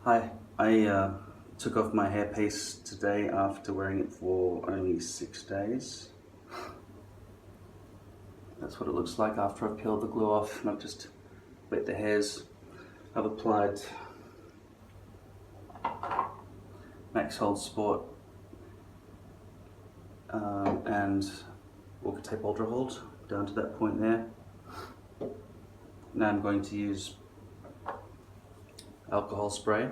Hi, I took off my hairpiece today after wearing it for only 6 days. That's what it looks like after I've peeled the glue off and I've just wet the hairs. I've applied Max Hold Sport and Walker Tape Ultra Hold down to that point there. Now I'm going to use alcohol spray.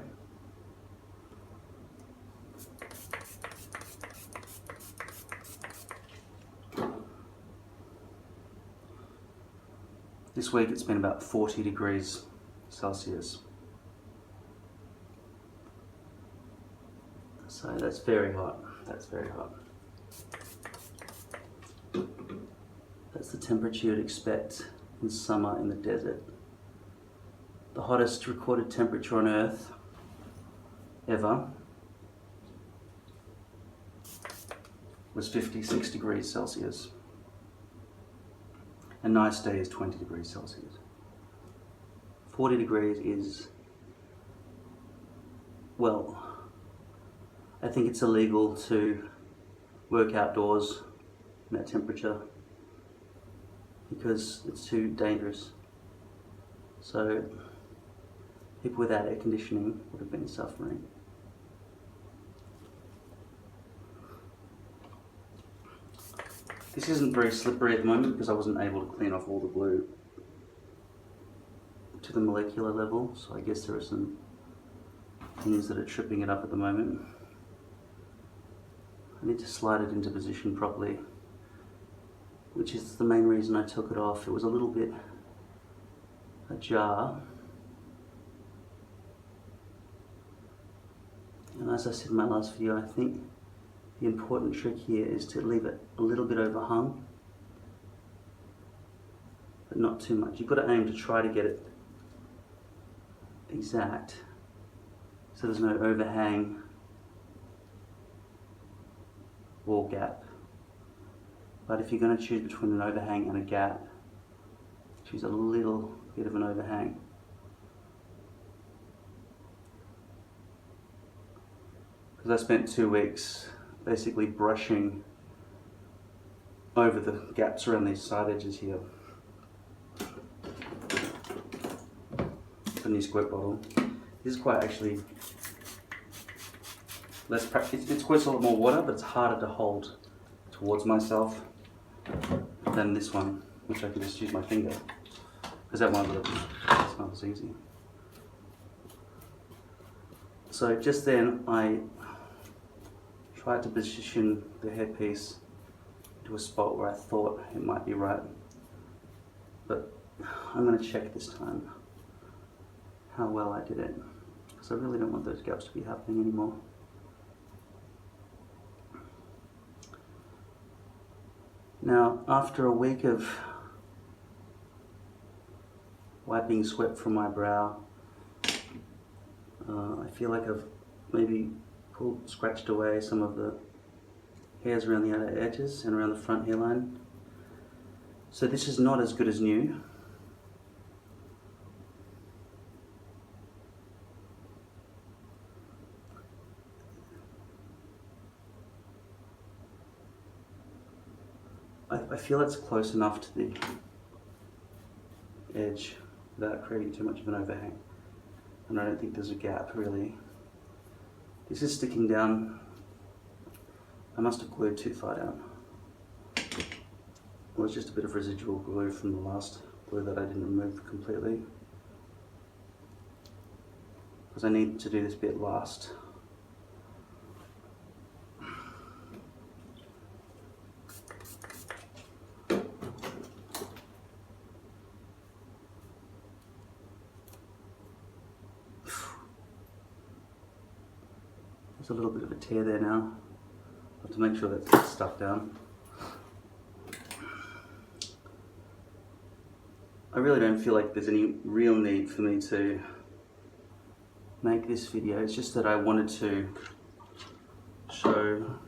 This week it's been about 40 degrees Celsius. So that's very hot. That's very hot. That's the temperature you'd expect in summer in the desert. The hottest recorded temperature on Earth ever was 56 degrees Celsius. A nice day is 20 degrees Celsius. 40 degrees is, well, I think it's illegal to work outdoors in that temperature because it's too dangerous. So people without air conditioning would have been suffering. This isn't very slippery at the moment because I wasn't able to clean off all the glue to the molecular level, so I guess there are some things that are tripping it up at the moment. I need to slide it into position properly, which is the main reason I took it off. It was a little bit ajar. And as I said in my last video, I think the important trick here is to leave it a little bit overhung, but not too much. You've got to aim to try to get it exact, so there's no overhang or gap. But if you're going to choose between an overhang and a gap, choose a little bit of an overhang. Because I spent 2 weeks basically brushing over the gaps around these side edges here. The new squirt bottle. This is quite actually less practice. It squirts a lot more water, but it's harder to hold towards myself than this one, which I can just use my finger. Because that one it's not as easy. So just then I tried to position the hairpiece to a spot where I thought it might be right, but I'm going to check this time how well I did it, because I really don't want those gaps to be happening anymore. Now, after a week of wiping sweat from my brow, I feel like I've maybe scratched away some of the hairs around the outer edges and around the front hairline. So this is not as good as new. I feel it's close enough to the edge without creating too much of an overhang. And I don't think there's a gap really. This is sticking down. I must have glued too far down. Well, it's just a bit of residual glue from the last glue that I didn't remove completely. Because I need to do this bit last. There's a little bit of a tear there now. I have to make sure that's stuck down. I really don't feel like there's any real need for me to make this video. It's just that I wanted to show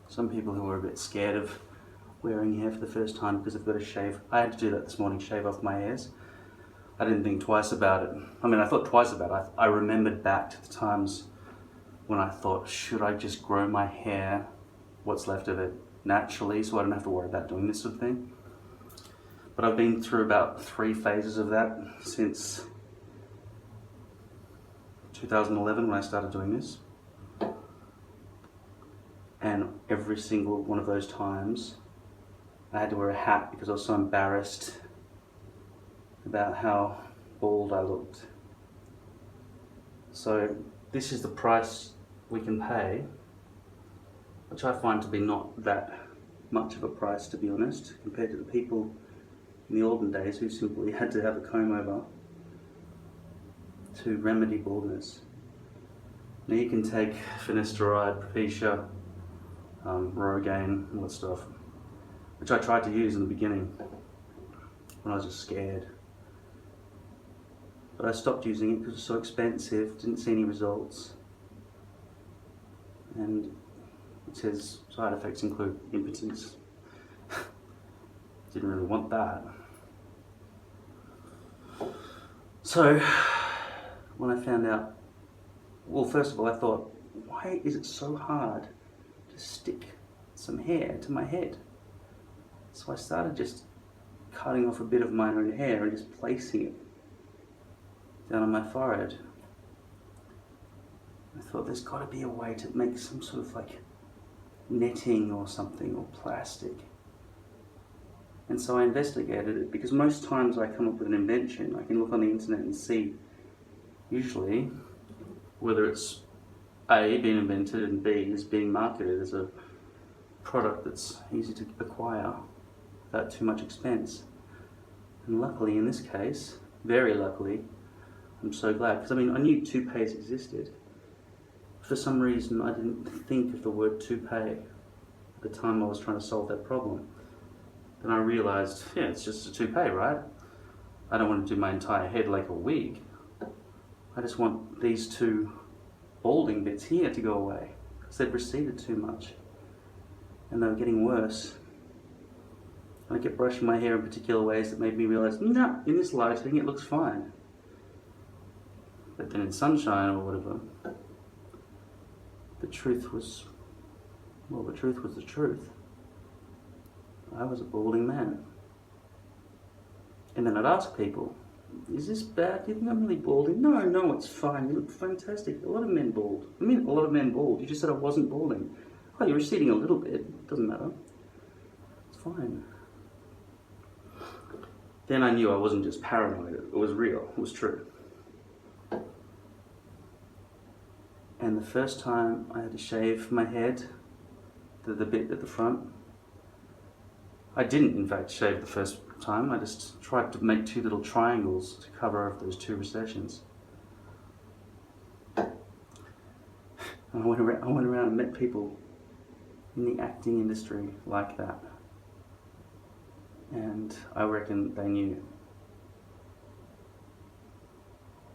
some people who are a bit scared of wearing hair for the first time because they've got to shave. I had to do that this morning, shave off my hairs. I didn't think twice about it. I mean, I thought twice about it. I remembered back to the times when I thought, should I just grow my hair, what's left of it, naturally, so I don't have to worry about doing this sort of thing. But I've been through about 3 phases of that since 2011 when I started doing this. And every single one of those times, I had to wear a hat because I was so embarrassed about how bald I looked. So this is the price we can pay, which I find to be not that much of a price, to be honest, compared to the people in the olden days who simply had to have a comb over to remedy baldness. Now you can take finasteride, Propecia, Rogaine, all that stuff, which I tried to use in the beginning when I was just scared. But I stopped using it because it was so expensive, didn't see any results. And it says side effects include impotence. Didn't really want that. So when I found out, well, first of all I thought, why is it so hard to stick some hair to my head? So I started just cutting off a bit of my own hair and just placing it down on my forehead. I thought there's got to be a way to make some sort of like netting or something, or plastic. And so I investigated it, because most times I come up with an invention, I can look on the internet and see usually whether it's A, being invented, and B, is being marketed as a product that's easy to acquire without too much expense. And luckily in this case, very luckily, I'm so glad, because I mean, I knew toupees existed. For some reason I didn't think of the word toupee at the time I was trying to solve that problem. Then I realised, yeah, it's just a toupee, right? I don't want to do my entire head like a wig. I just want these 2 balding bits here to go away, because they'd receded too much and they were getting worse. And I kept brushing my hair in particular ways that made me realise, nah, in this lighting it looks fine. But then in sunshine or whatever, the truth was the truth. I was a balding man. And then I'd ask people, is this bad? Do you think I'm really balding? No, it's fine. You look fantastic. A lot of men bald. I mean, a lot of men bald. You just said I wasn't balding. Oh, you're receding a little bit. Doesn't matter. It's fine. Then I knew I wasn't just paranoid. It was real. It was true. And the first time I had to shave my head, the bit at the front, I didn't in fact shave the first time. I just tried to make 2 little triangles to cover up those 2 recessions. And I went around and met people in the acting industry like that. And I reckon they knew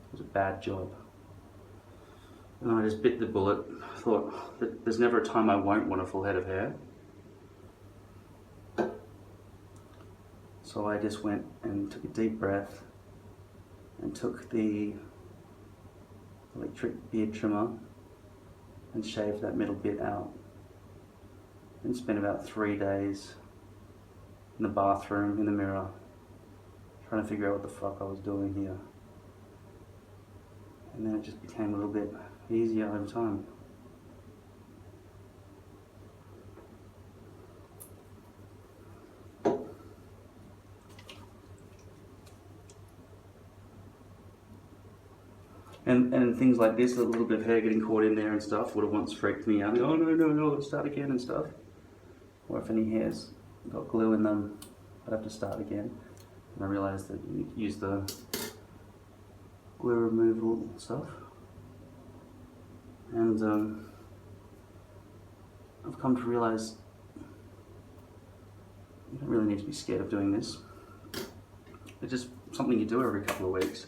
it was a bad job. And I just bit the bullet, thought that there's never a time I won't want a full head of hair. So I just went and took a deep breath and took the electric beard trimmer and shaved that middle bit out. And spent about 3 days in the bathroom, in the mirror, trying to figure out what the fuck I was doing here. And then it just became a little bit easier over time. And things like this, a little bit of hair getting caught in there and stuff, would have once freaked me out. Oh no, let's start again and stuff. Or if any hairs got glue in them, I'd have to start again. And I realised that you use the glue removal stuff. And I've come to realise you don't really need to be scared of doing this. It's just something you do every couple of weeks.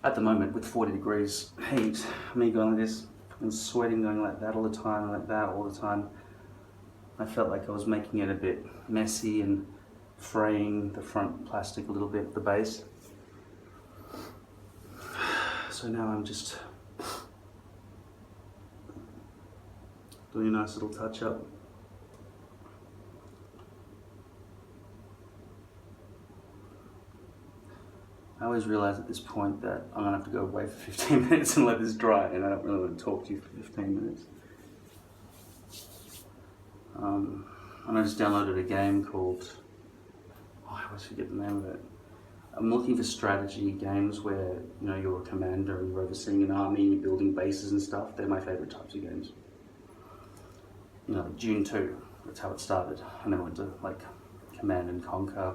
At the moment, with 40 degrees heat, me going like this and sweating, going like that all the time, like that all the time, I felt like I was making it a bit messy and fraying the front plastic a little bit at the base. So now I'm just doing a nice little touch up. I always realise at this point that I'm going to have to go away for 15 minutes and let this dry, and I don't really want to talk to you for 15 minutes. And I just downloaded a game called, I always forget the name of it. I'm looking for strategy games where, you know, you're a commander and you're overseeing an army and you're building bases and stuff. They're my favourite types of games. You know, Dune 2, that's how it started. And then I went to like Command and Conquer,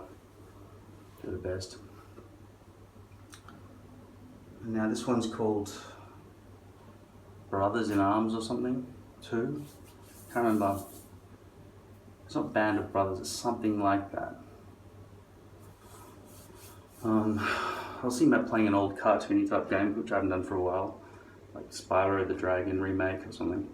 they're the best. And now this one's called Brothers in Arms or something, 2. Can't remember. It's not Band of Brothers, it's something like that. I was thinking about playing an old cartoony type game, which I haven't done for a while, like Spyro the Dragon remake or something.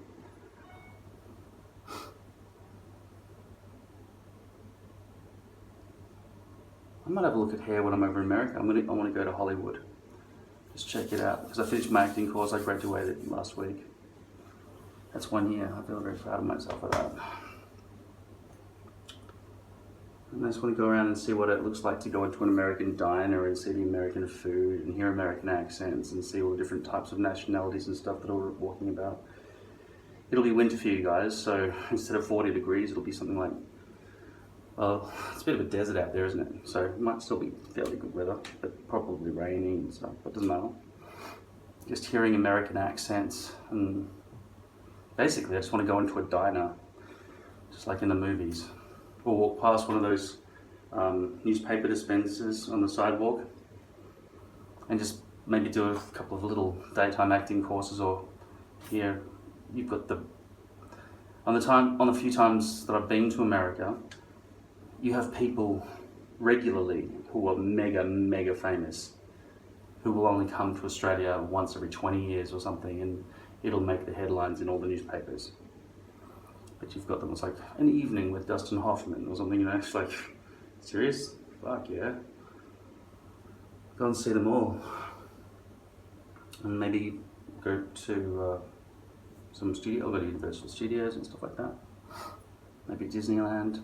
I might have a look at hair when I'm over in America. I want to go to Hollywood. Just check it out, because I finished my acting course. I graduated last week. That's 1 year. I feel very proud of myself for that. And I just want to go around and see what it looks like to go into an American diner and see the American food and hear American accents and see all the different types of nationalities and stuff that we're walking about. It'll be winter for you guys, so instead of 40 degrees, it'll be something like, well, it's a bit of a desert out there, isn't it? So it might still be fairly good weather, but probably raining and stuff, but it doesn't matter. Just hearing American accents, and basically I just want to go into a diner, just like in the movies. Or walk past one of those newspaper dispensers on the sidewalk and just maybe do a couple of little daytime acting courses. Or here, you've got on the few times that I've been to America, you have people regularly who are mega famous, who will only come to Australia once every 20 years or something, and it'll make the headlines in all the newspapers. But you've got them, it's like an evening with Dustin Hoffman or something, you know, it's like, serious? Fuck yeah. Go and see them all. And maybe go to some studio, I'll go to Universal Studios and stuff like that. Maybe Disneyland.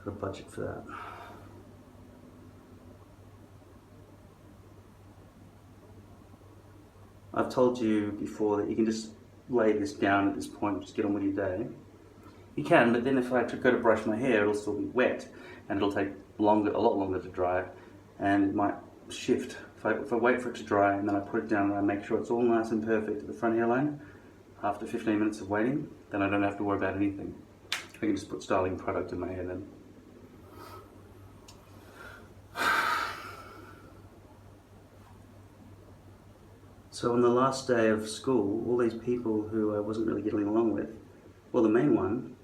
Got a budget for that. I've told you before that you can just lay this down at this point, just get on with your day. You can, but then if I go to brush my hair, it'll still be wet, and it'll take a lot longer to dry, and it might shift. If I wait for it to dry and then I put it down and I make sure it's all nice and perfect at the front hairline, after 15 minutes of waiting, then I don't have to worry about anything. I can just put styling product in my hair then. So on the last day of school, all these people who I wasn't really getting along with, well, the main one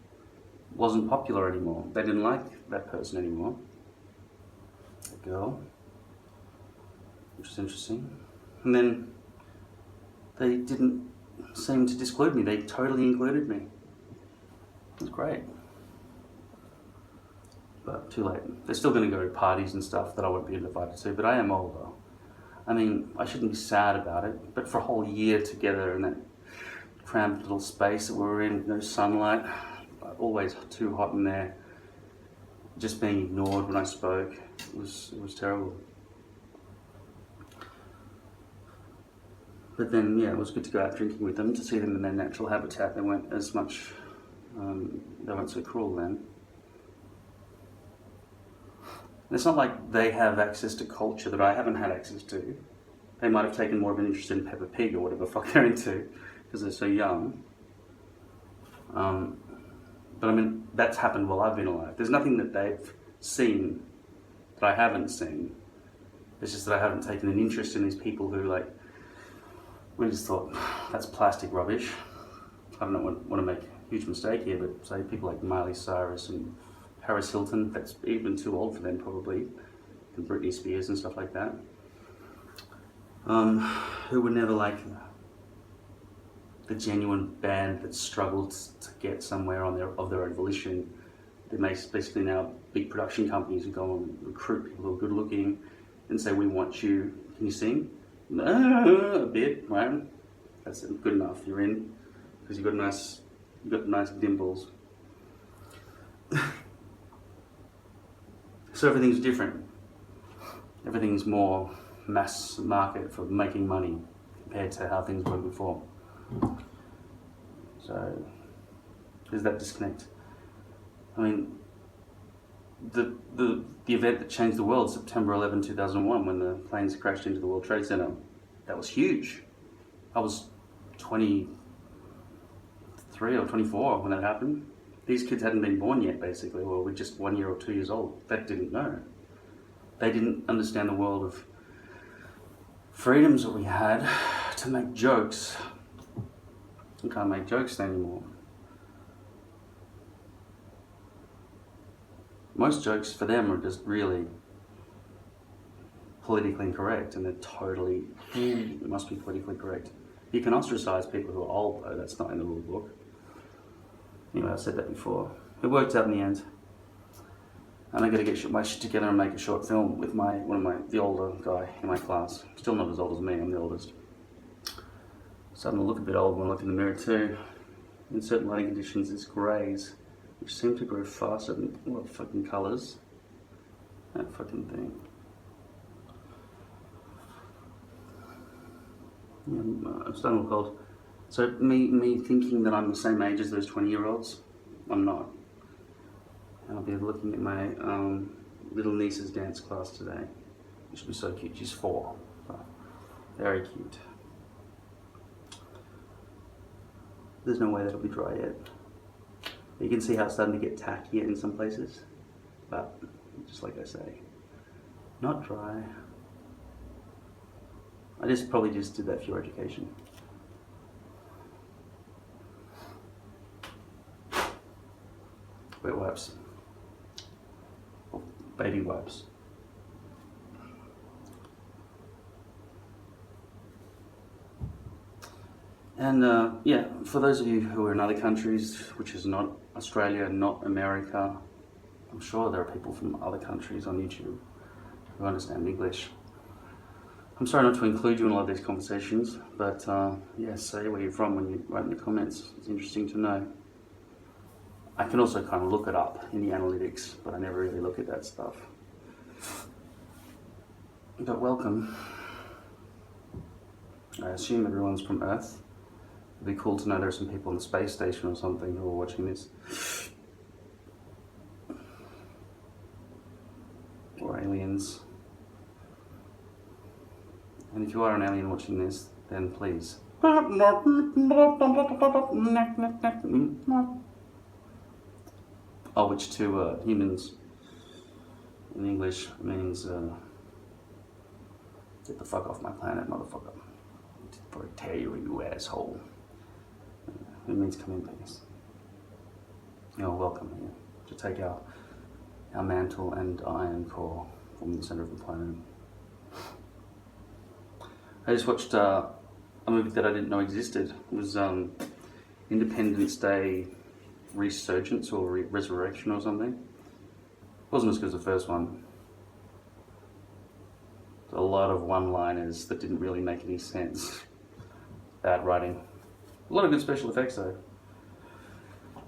wasn't popular anymore. They didn't like that person anymore, that girl, which is interesting. And then they didn't seem to disclude me. They totally included me. It was great. But too late. They're still going to go to parties and stuff that I won't be invited to, but I am older. I mean, I shouldn't be sad about it, but for a whole year together in that cramped little space that we were in, no sunlight, always too hot in there, just being ignored when I spoke, it was terrible. But then, yeah, it was good to go out drinking with them, to see them in their natural habitat. They weren't as much, they weren't so cruel then. And it's not like they have access to culture that I haven't had access to. They might have taken more of an interest in Peppa Pig or whatever the fuck they're into, because they're so young. But I mean, that's happened while I've been alive. There's nothing that they've seen that I haven't seen. It's just that I haven't taken an interest in these people who, like, we just thought, that's plastic rubbish. I don't want to make a huge mistake here, but say people like Miley Cyrus and Paris Hilton, that's even too old for them probably, and Britney Spears and stuff like that, who were never like the genuine band that struggled to get somewhere of their own volition. They basically now big production companies who go and recruit people who are good looking and say, we want you, can you sing? A bit, right? That's good enough. You're in because you've got nice dimples. So everything's different. Everything's more mass market for making money compared to how things were before. So there's that disconnect. I mean, the event that changed the world, September 11, 2001, when the planes crashed into the World Trade Center, that was huge. I was 23 or 24 when that happened. These kids hadn't been born yet, basically, or were just 1 year or 2 years old. They didn't know. They didn't understand the world of freedoms that we had to make jokes. You can't make jokes anymore. Most jokes for them are just really politically incorrect, and they're totally, it must be politically correct. You can ostracize people who are old, though. That's not in the rule book. Anyway, I've said that before. It worked out in the end. And I'm going to get my shit together and make a short film with the older guy in my class. Still not as old as me, I'm the oldest. Starting to look a bit old when I look in the mirror too. In certain lighting conditions, it's greys, which seem to grow faster than what fucking colours. That fucking thing. Yeah, I'm starting to look old. So me thinking that I'm the same age as those 20-year-olds, I'm not. And I'll be looking at my little niece's dance class today. Which will be so cute. She's 4. So very cute. There's no way that'll be dry yet. You can see how it's starting to get tacky in some places. But, just like I say, not dry. I probably just did that for your education. Wet wipes. Or baby wipes. And yeah, for those of you who are in other countries, which is not Australia, not America, I'm sure there are people from other countries on YouTube who understand English. I'm sorry not to include you in a lot of these conversations, but yeah, say where you're from when you write in the comments. It's interesting to know. I can also kind of look it up in the analytics, but I never really look at that stuff. But welcome. I assume everyone's from Earth. It'd be cool to know there are some people on the space station or something who are watching this. Or aliens. And if you are an alien watching this, then please. Oh, which to humans in English means get the fuck off my planet, motherfucker. Before I tear you, you asshole. It means come in peace. You're welcome here to take our mantle and iron core from the center of the planet. I just watched a movie that I didn't know existed. It was Independence Day Resurgence or Resurrection or something. It wasn't as good as the first one. A lot of one-liners that didn't really make any sense. Bad writing. A lot of good special effects though,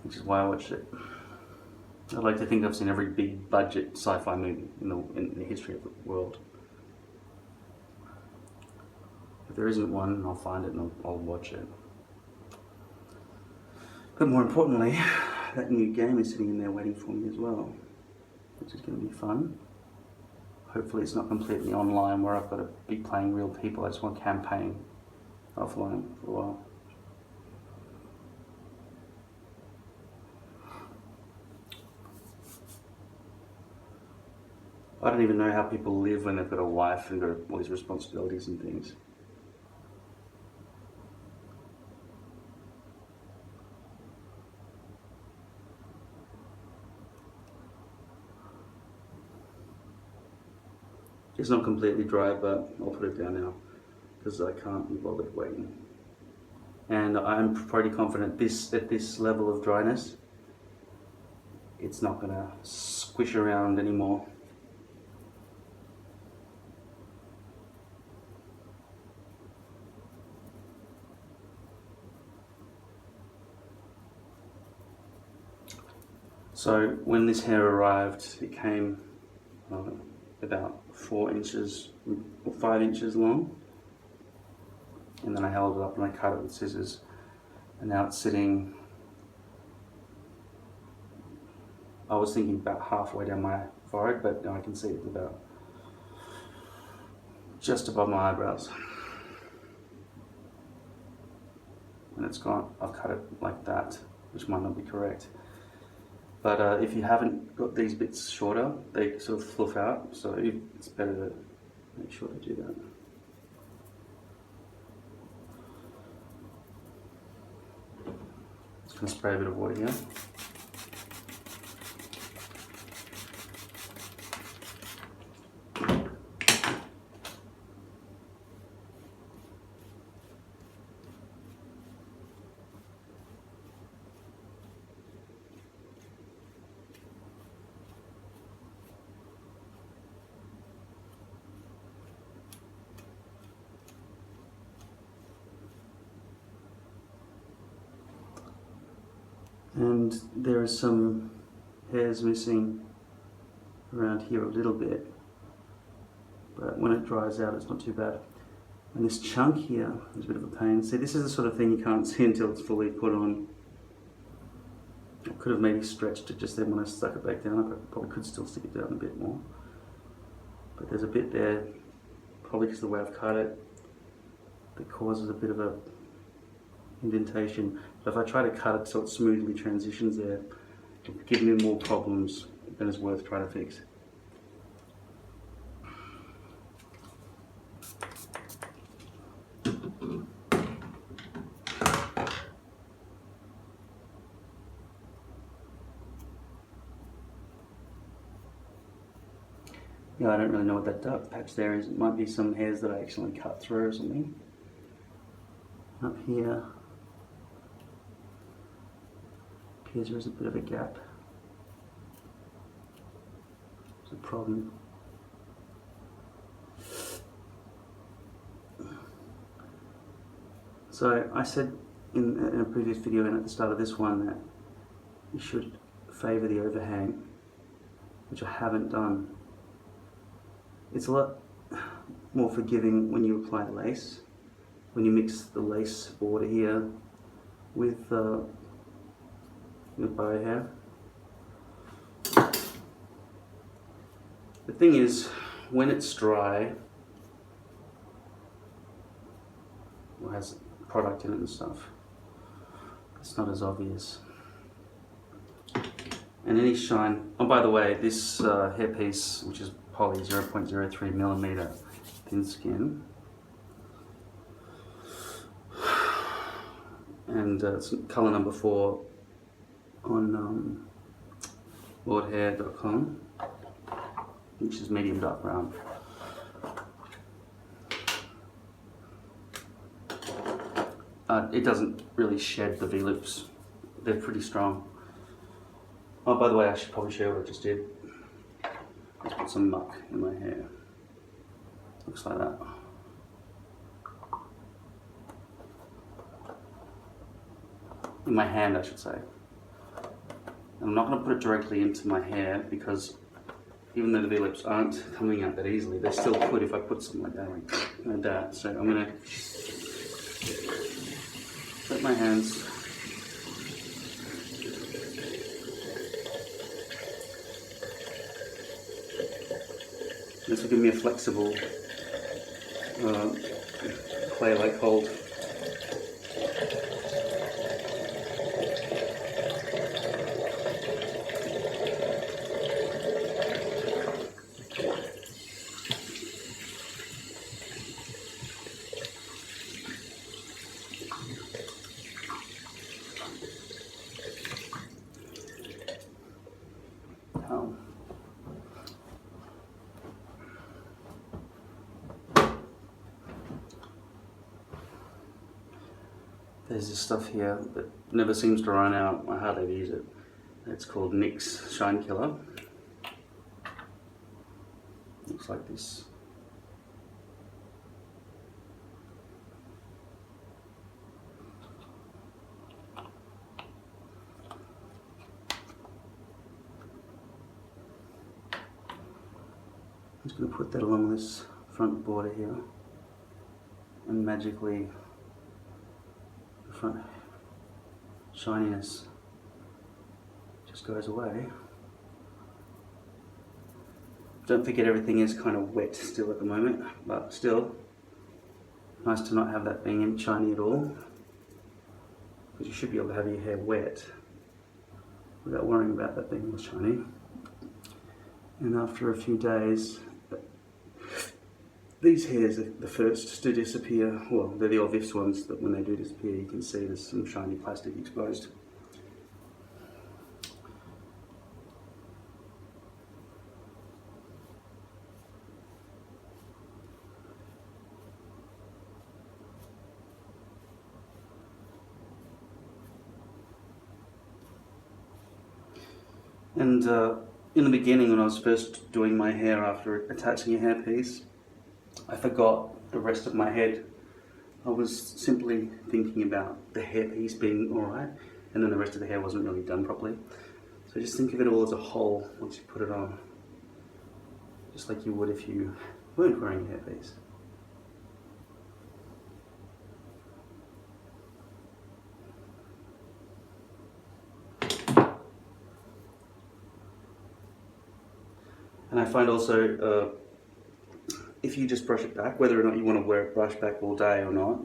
which is why I watched it. I'd like to think I've seen every big budget sci-fi movie in the history of the world. If there isn't one, I'll find it and I'll watch it. But more importantly, that new game is sitting in there waiting for me as well, which is going to be fun. Hopefully it's not completely online where I've got to be playing real people. I just want to campaign offline for a while. I don't even know how people live when they've got a wife and got all these responsibilities and things. It's not completely dry, but I'll put it down now because I can't be bothered waiting. And I'm pretty confident at this level of dryness, it's not going to squish around anymore. So when this hair arrived, it came about 4 inches or 5 inches long, and then I held it up and I cut it with scissors, and now it's sitting, I was thinking about halfway down my forehead, but now I can see it's about just above my eyebrows. And it's gone, I've cut it like that, which might not be correct. But if you haven't got these bits shorter, they sort of fluff out, so it's better to make sure to do that. Just going to spray a bit of water here. And there are some hairs missing around here a little bit, but when it dries out it's not too bad. And this chunk here is a bit of a pain. See, this is the sort of thing you can't see until it's fully put on. I could have maybe stretched it just then when I stuck it back down. I probably could still stick it down a bit more. But there's a bit there, probably because of the way I've cut it, that causes a bit of a indentation. But if I try to cut it so it smoothly transitions there, it'll give me more problems than it's worth trying to fix. Yeah, I don't really know what that dark patch there is. It might be some hairs that I accidentally cut through or something. Up here appears there is a bit of a gap. There's a problem. So I said in a previous video and at the start of this one that you should favour the overhang, which I haven't done. It's a lot more forgiving when you apply lace, when you mix the lace border here with bow hair. The thing is, when it's dry, or has product in it and stuff, it's not as obvious. And any shine, oh by the way, this hairpiece, which is poly 0.03mm thin skin, and it's colour number 4 on lordhair.com, which is medium dark brown. It doesn't really shed the V-loops, they're pretty strong. Oh, by the way, I should probably show you what I just did. Let's put some muck in my hair. Looks like that. In my hand, I should say. I'm not going to put it directly into my hair because even though the V-lips aren't coming out that easily, they still could if I put something like that. So I'm going to let my hands this will give me a flexible clay-like hold. There's this stuff here that never seems to run out. I hardly ever use it. It's called NYX Shine Killer. Looks like this. just going to put that along this front border here, and magically the front shininess just goes away. Don't forget everything is kind of wet still at the moment, but still nice to not have that being shiny at all, because you should be able to have your hair wet without worrying about that being all shiny. And after a few days, these hairs are the first to disappear. Well, they're the obvious ones that when they do disappear, you can see there's some shiny plastic exposed. And in the beginning, when I was first doing my hair after attaching a hairpiece, I forgot the rest of my head. I was simply thinking about the hairpiece being alright, and then the rest of the hair wasn't really done properly. So just think of it all as a whole once you put it on, just like you would if you weren't wearing a hairpiece. And I find also, if you just brush it back, whether or not you want to wear it brush back all day or not,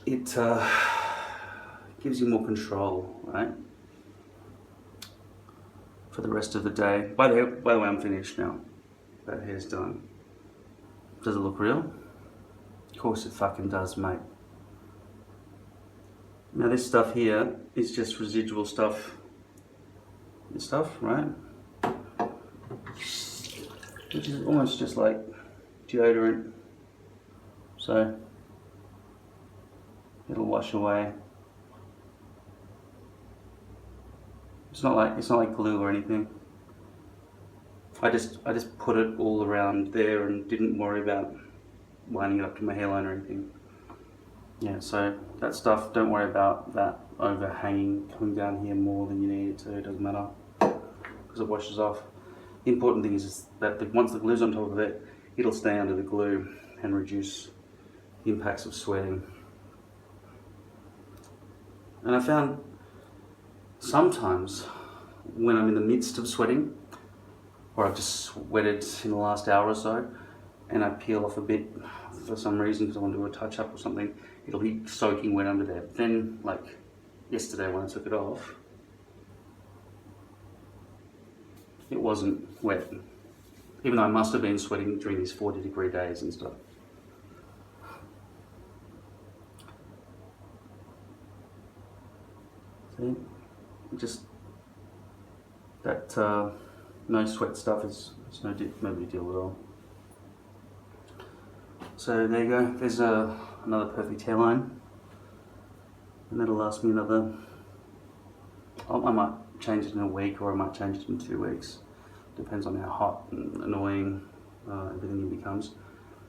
it gives you more control, right? For the rest of the day. By the way, I'm finished now. That hair's done. Does it look real? Of course it fucking does, mate. Now this stuff here is just residual stuff. This stuff, right? Which is almost just like deodorant, so it'll wash away. It's not like glue or anything. I just put it all around there and didn't worry about winding it up to my hairline or anything. Yeah, so that stuff, don't worry about that overhanging coming down here more than you need it to. It doesn't matter because it washes off. The important thing is that once the glue's on top of it, it'll stay under the glue and reduce the impacts of sweating. And I found sometimes when I'm in the midst of sweating, or I've just sweated in the last hour or so, and I peel off a bit for some reason because I want to do a touch up or something, it'll be soaking wet under there. Then, like yesterday when I took it off, it wasn't wet, even though I must have been sweating during these 40-degree days and stuff. See, just that no sweat stuff is no big deal at all. So there you go. There's another perfect hairline, and that'll last me another. I might change it in a week, or I might change it in 2 weeks. Depends on how hot and annoying everything becomes.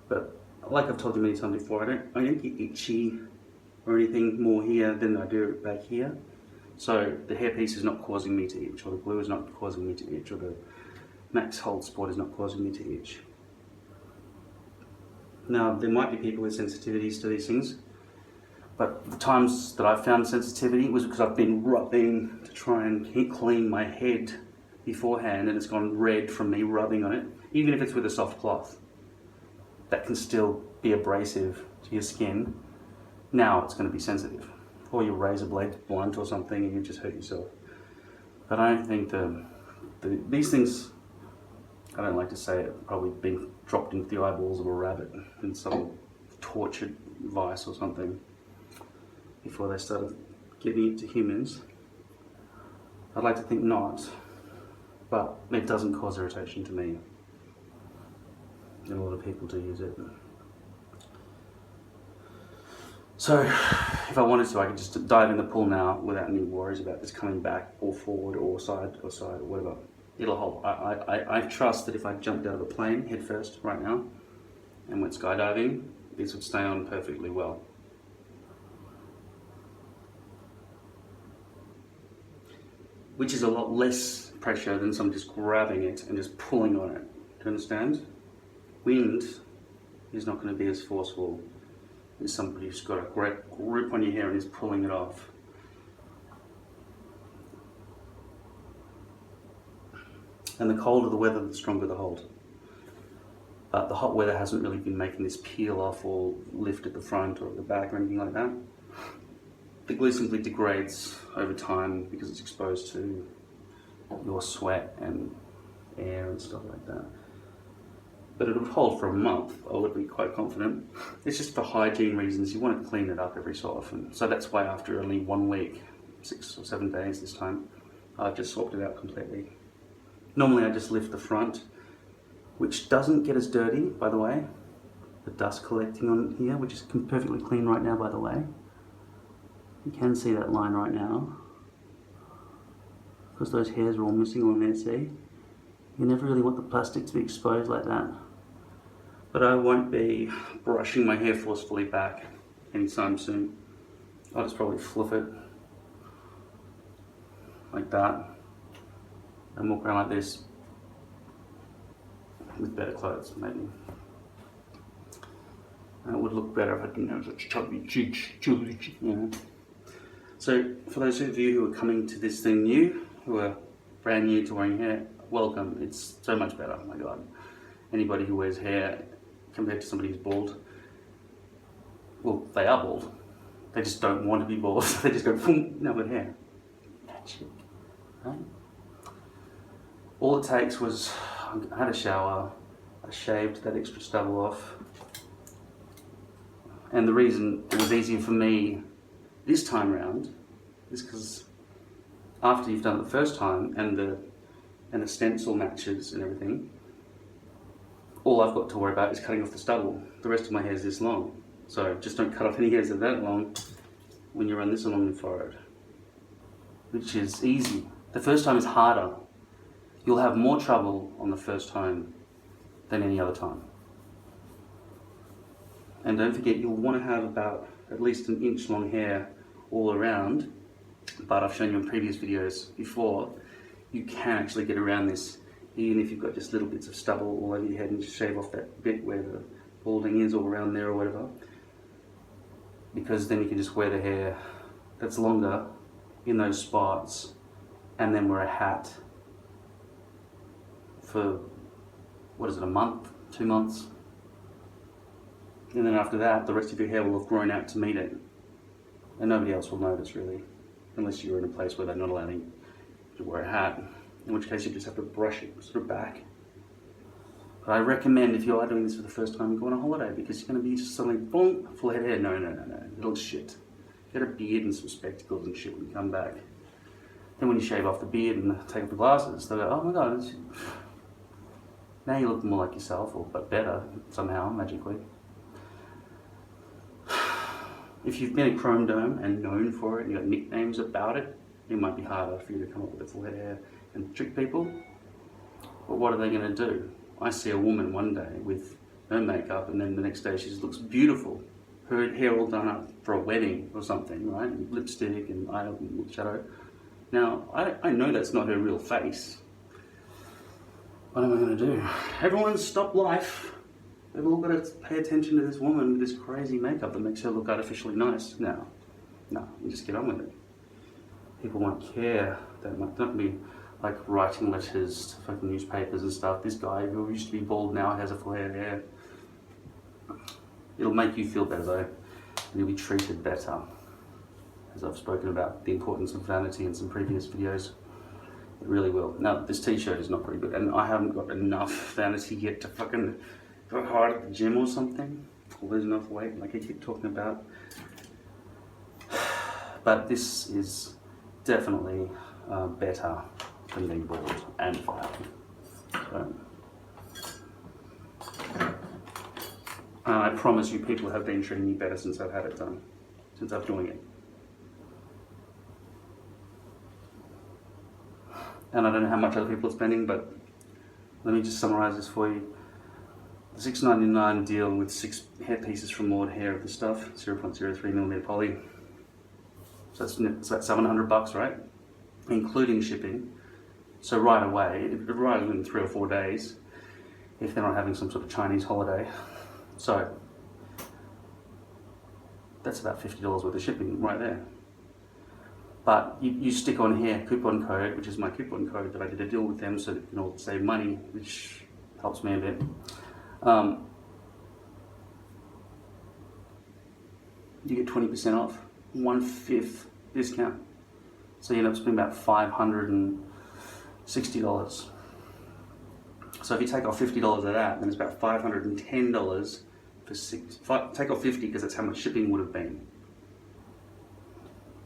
But like I've told you many times before, I don't get itchy or anything more here than I do back here. So the hairpiece is not causing me to itch, or the glue is not causing me to itch, or the max hold spot is not causing me to itch. Now there might be people with sensitivities to these things, but the times that I've found sensitivity was because I've been rubbing to try and clean my head beforehand, and it's gone red from me rubbing on it. Even if it's with a soft cloth, that can still be abrasive to your skin. Now it's going to be sensitive. Or your razor blade's blunt or something and you just hurt yourself. But I don't think these things, I don't like to say it, probably been dropped into the eyeballs of a rabbit in some tortured vice or something before they started giving it to humans. I'd like to think not, but it doesn't cause irritation to me. And a lot of people do use it. So if I wanted to, I could just dive in the pool now without any worries about this coming back or forward or side or whatever. It'll hold. I trust that if I jumped out of a plane head first right now and went skydiving, this would stay on perfectly well. Which is a lot less pressure than someone just grabbing it and just pulling on it. you understand? Wind is not going to be as forceful as somebody who's got a great grip on your hair and is pulling it off. And the colder the weather, the stronger the hold. But the hot weather hasn't really been making this peel off or lift at the front or at the back or anything like that. The glue simply degrades over time because it's exposed to your sweat and air and stuff like that. But it would hold for a month, I would be quite confident. It's just for hygiene reasons, you want to clean it up every so often. So that's why after only 1 week, 6 or 7 days this time, I've just swapped it out completely. Normally I just lift the front, which doesn't get as dirty, by the way. The dust collecting on here, which is perfectly clean right now, by the way. You can see that line right now. Because those hairs are all missing on there, see? You never really want the plastic to be exposed like that. But I won't be brushing my hair forcefully back anytime soon. I'll just probably fluff it like that and walk around like this with better clothes, maybe. And it would look better if I didn't have such chubby cheeks, you know. So for those of you who are coming to this thing new, who are brand new to wearing hair, welcome. It's so much better, oh my God. Anybody who wears hair compared to somebody who's bald, well, they are bald. They just don't want to be bald. They just go, boom, no, but hair. Magic, right? All it takes was, I had a shower, I shaved that extra stubble off. And the reason it was easier for me this time round is because after you've done it the first time and the stencil matches and everything, all I've got to worry about is cutting off the stubble. The rest of my hair is this long. So just don't cut off any hairs that are that long when you run this along your forehead, which is easy. The first time is harder. You'll have more trouble on the first time than any other time. And don't forget, you'll want to have about at least 1 inch long hair all around, but I've shown you in previous videos before, you can actually get around this even if you've got just little bits of stubble all over your head and just shave off that bit where the balding is or around there or whatever, because then you can just wear the hair that's longer in those spots and then wear a hat for, what is it, a month, 2 months? And then after that, the rest of your hair will have grown out to meet it. And nobody else will notice really, unless you're in a place where they're not allowing you to wear a hat, in which case you just have to brush it sort of back. But I recommend, if you are doing this for the first time, go on a holiday, because you're going to be just suddenly, boom, full head of hair. No, it looks shit. Get a beard and some spectacles and shit when you come back. Then when you shave off the beard and take off the glasses, they'll go, oh my God, now you look more like yourself, but better somehow, magically. If you've been a chrome dome and known for it and you've got nicknames about it, it might be harder for you to come up with a full head of hair and trick people. But what are they going to do? I see a woman one day with no makeup and then the next day she just looks beautiful. Her hair all done up for a wedding or something, right? And lipstick and eyeshadow. Now, I know that's not her real face. What am I going to do? Everyone stop life. We've all got to pay attention to this woman with this crazy makeup that makes her look artificially nice. No, you just get on with it. People won't care that much. Don't be like writing letters to fucking newspapers and stuff. This guy who used to be bald now has a full head of hair. It'll make you feel better though, and you'll be treated better. As I've spoken about the importance of vanity in some previous videos. It really will. Now, this t-shirt is not very good, and I haven't got enough vanity yet to fucking go hard at the gym or something, or lose enough weight like I keep talking about. But this is definitely better than being bald and fat. So, I promise you people have been treating me better since I've had it done, since I've joined it. And I don't know how much other people are spending, but let me just summarize this for you. The $6.99 deal with 6 hair pieces from Lord Hair of the stuff, 0.03mm poly. So that's $700, right? Including shipping. So right away, right within 3 or 4 days, if they're not having some sort of Chinese holiday. So that's about $50 worth of shipping right there. But you stick on here coupon code, which is my coupon code that I did a deal with them so that you can all save money, which helps me a bit. You get 20% off, 1/5 discount. So you end up spending about $560. So if you take off $50 of that, then it's about $510 for take off 50 because that's how much shipping would have been.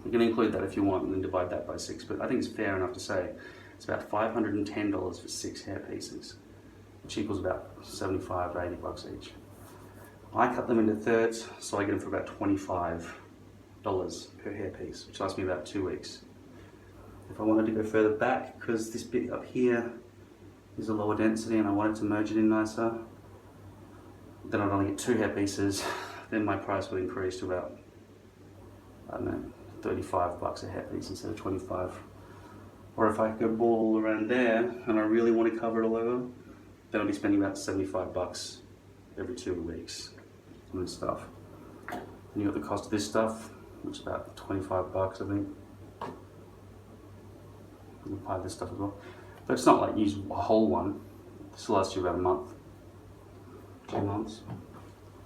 You can include that if you want and then divide that by 6, but I think it's fair enough to say it's about $510 for 6 hair pieces, which equals about 75 to 80 bucks each. I cut them into thirds, so I get them for about $25 per hair piece, which lasts me about 2 weeks. If I wanted to go further back, because this bit up here is a lower density and I wanted to merge it in nicer, then I'd only get 2 hair pieces, then my price would increase to about, I don't know, 35 bucks a hair piece instead of 25. Or if I go ball around there and I really want to cover it all over, then I'll be spending about 75 bucks every 2 weeks on this stuff. And you got the cost of this stuff, which is about 25 bucks, I think. You can buy this stuff as well. But it's not like use a whole one. This will last you about a month, 2 months,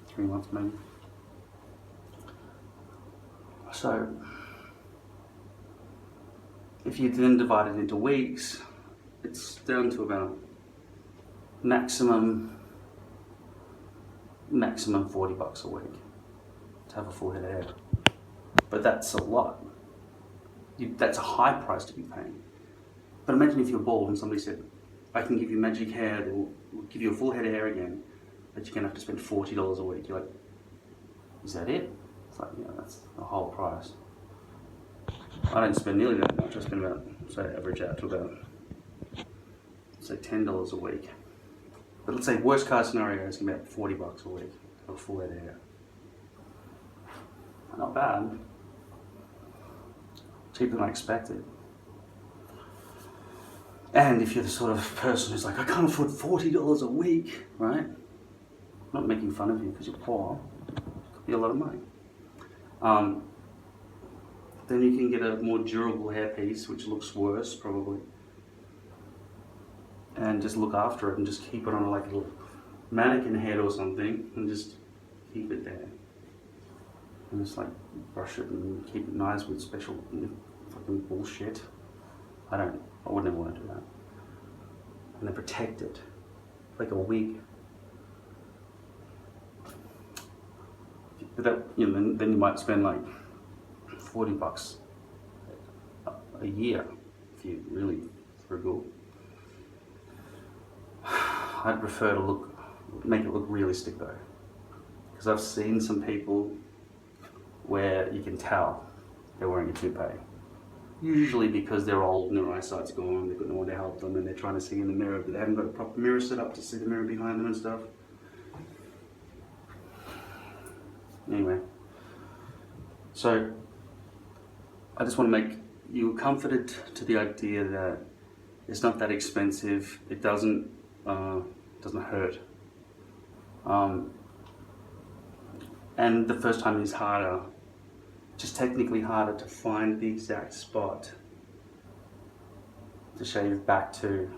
3 months maybe. So if you then divide it into weeks, it's down to about maximum 40 bucks a week to have a full head of hair. But that's a lot. That's a high price to be paying. But imagine if you're bald and somebody said, I can give you magic hair that will give you a full head of hair again, but you're going to have to spend $40 a week. You're like, is that it? It's like, yeah, that's the whole price. I don't spend nearly that much. I spend about, say, average out to about, say, $10 a week. But let's say worst case scenario is about 40 bucks a week for a full head of hair. Not bad. Cheaper than I expected. And if you're the sort of person who's like, I can't afford $40 a week, right? I'm not making fun of you because you're poor. It could be a lot of money. Then you can get a more durable hairpiece, which looks worse probably, and just look after it and just keep it on like a little mannequin head or something and just keep it there. And just like brush it and keep it nice with special fucking bullshit. I would never want to do that. And then protect it like a wig. But that, you know, then you might spend like 40 bucks a year if you really frugal. I'd prefer to make it look realistic though, because I've seen some people where you can tell they're wearing a toupee. Usually because they're old and their eyesight's gone, they've got no one to help them and they're trying to see in the mirror, but they haven't got a proper mirror set up to see the mirror behind them and stuff. Anyway, so I just want to make you comforted to the idea that it's not that expensive. It doesn't hurt. And the first time is harder, just technically harder to find the exact spot to shave back to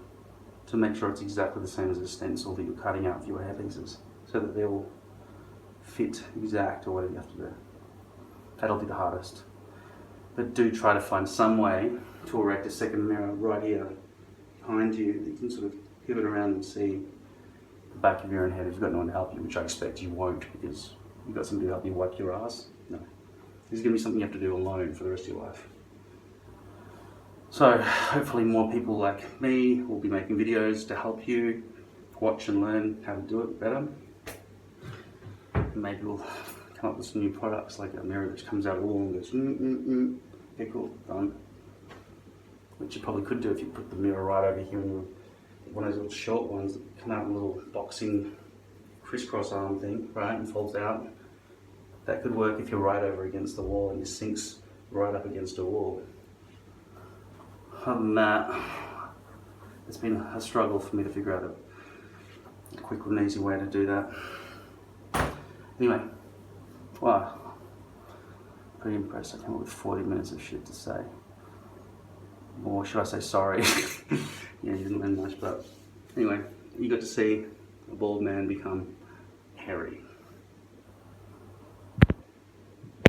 make sure it's exactly the same as the stencil that you're cutting out for your hair pieces, so that they will fit exact or whatever you have to do. That'll be the hardest. But do try to find some way to erect a second mirror right here behind you that you can sort of pivot around and see the back of your own head if you've got no one to help you, which I expect you won't because you've got somebody to help you wipe your ass. No. This is going to be something you have to do alone for the rest of your life. So hopefully more people like me will be making videos to help you watch and learn how to do it better. Maybe we'll come up with some new products like a mirror which comes out of the wall and goes okay, cool, done. Which you probably could do if you put the mirror right over here and one of those little short ones that come out in a little boxing crisscross arm thing, right, and folds out. That could work if you're right over against the wall and your sink's right up against a wall. Other than that, it's been a struggle for me to figure out a quick and easy way to do that. Anyway, wow, pretty impressed. I came up with 40 minutes of shit to say. Or should I say sorry? Yeah, he didn't learn much, but anyway, you got to see a bald man become hairy.